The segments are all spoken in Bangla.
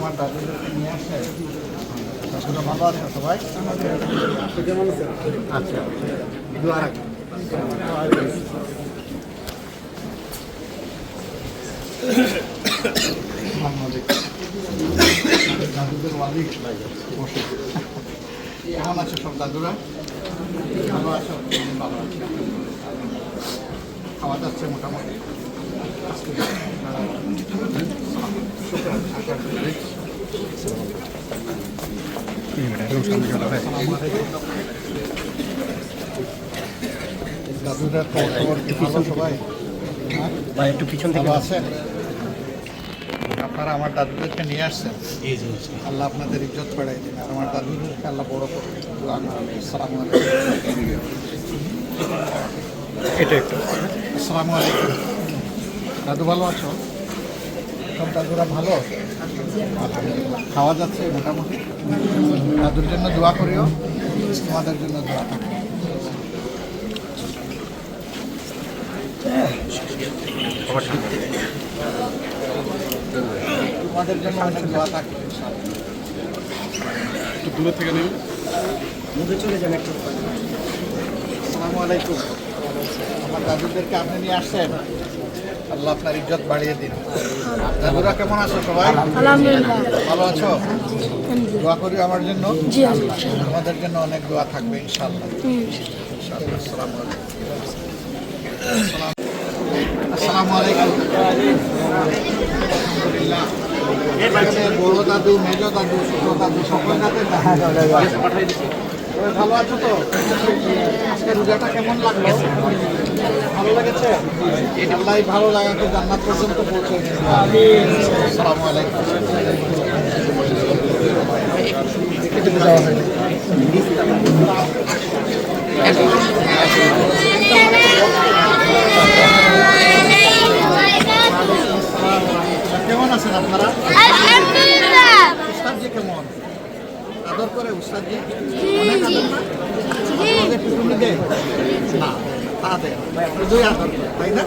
আমার দাদুদেরকে নিয়ে আসছেন। দাদুরা ভালো আছে সবাই? আচ্ছা, দোয়া রাখবেন। দাদুদের ওয়ালিক বসে। কেমন আছো সব দাদুরা? ভালো আছো? ভালো আছো। খাওয়া যাচ্ছে মোটামুটি। দাদুরা খবর কি ভালো সবাই? ভাই একটু পিছন থেকে আছেন? আপনারা আমার দাদুদেরকে নিয়ে আসছেন, আল্লাহ আপনাদের ইজ্জত বাড়াই দিন, আর আমার দাদুদেরকে আল্লাহ বড় করবে। আসসালামু আলাইকুম। এটা একটু আসসালামু আলাইকুম। দাদু ভালো আছো? সব দাদুরা ভালো? খাওয়া যাচ্ছে মোটামুটি। দাদুর জন্য দোয়া করিও, তোমাদের জন্য দোয়া থাকে। তোমাদের জন্য অনেক দোয়া থাকে। একটু দূরে থেকে নেবেন, মুখে চলে যান একটু। আসসালামু আলাইকুম। আমার দাদুদেরকে আপনি নিয়ে আসছেন, আল্লাহ আপনার ইজ্জত বাড়িয়ে দিন। দাদুরা কেমন আছো সবাই? আলহামদুলিল্লাহ। ভালো আছো? দোয়া করি আমার জন্য। জি আল্লাহ। আমাদের জন্য অনেক দোয়া থাকবে ইনশাআল্লাহ। ইনশাআল্লাহ। আসসালামু আলাইকুম। আলহামদুলিল্লাহ। বড় দাদু, মেজ দাদু, ছোট দাদু সকল দাদের ভালো আছো তো? আজকে রোজাটা কেমন লাগলো? ভালো লেগেছে? আল্লাহ ভালো লাগাকে জান্নাত পর্যন্ত পৌঁছে দিন। আসসালামু আলাইকুম। কেমন আছেন আপনারা? আলহামদুলিল্লাহ। উস্তাদজি কেমন? আদর করে উস্তাদজি? অনেক আদর না? আপনাদের পিছনে দেয়? না, তা দেয় না। শুধুই আদর করে, তাই না?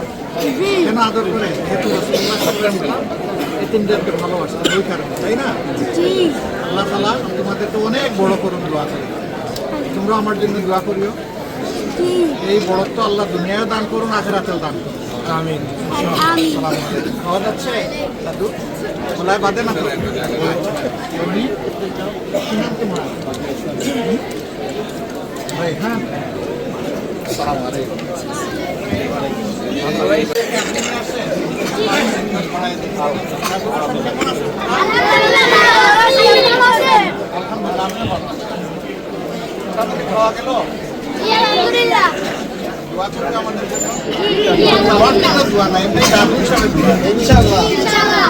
কেন আদর করে? যেহেতু রাসূলুল্লাহ সাল্লাল্লাহু আলাইহি ওয়াসাল্লাম এতিমদেরকে ভালোবাসেন, ওই কারণে, তাই না? আল্লাহ তাআলা তোমাদেরকে অনেক বড় করুন, দোয়া করি। তোমরা আমার জন্য দোয়া করিও। এই বড়ত্ব আল্লাহ দুনিয়ায় দান করুন, আখিরাতেও দান করুন। আমিন। আসসালামু আলাইকুম। খাওয়া যাচ্ছে দাদু? গলায় বাঁধে না তো? এমনি? কি নাম তোমার? ভাই, হ্যাঁ। আসসালামু আলাইকুম। ভালো ভাই। আপনি কি আসছেন? আলহামদুলিল্লাহ, আপনি ভালো আছেন? তাড়াতাড়ি খাওয়া গেল? আলহামদুলিল্লাহ। দোয়া করবে আমাদের জন্য? আমার জন্য দোয়া নাই, এমনি দাদু হিসাবে দোয়া। ইনশাআল্লাহ। ইনশাআল্লাহ।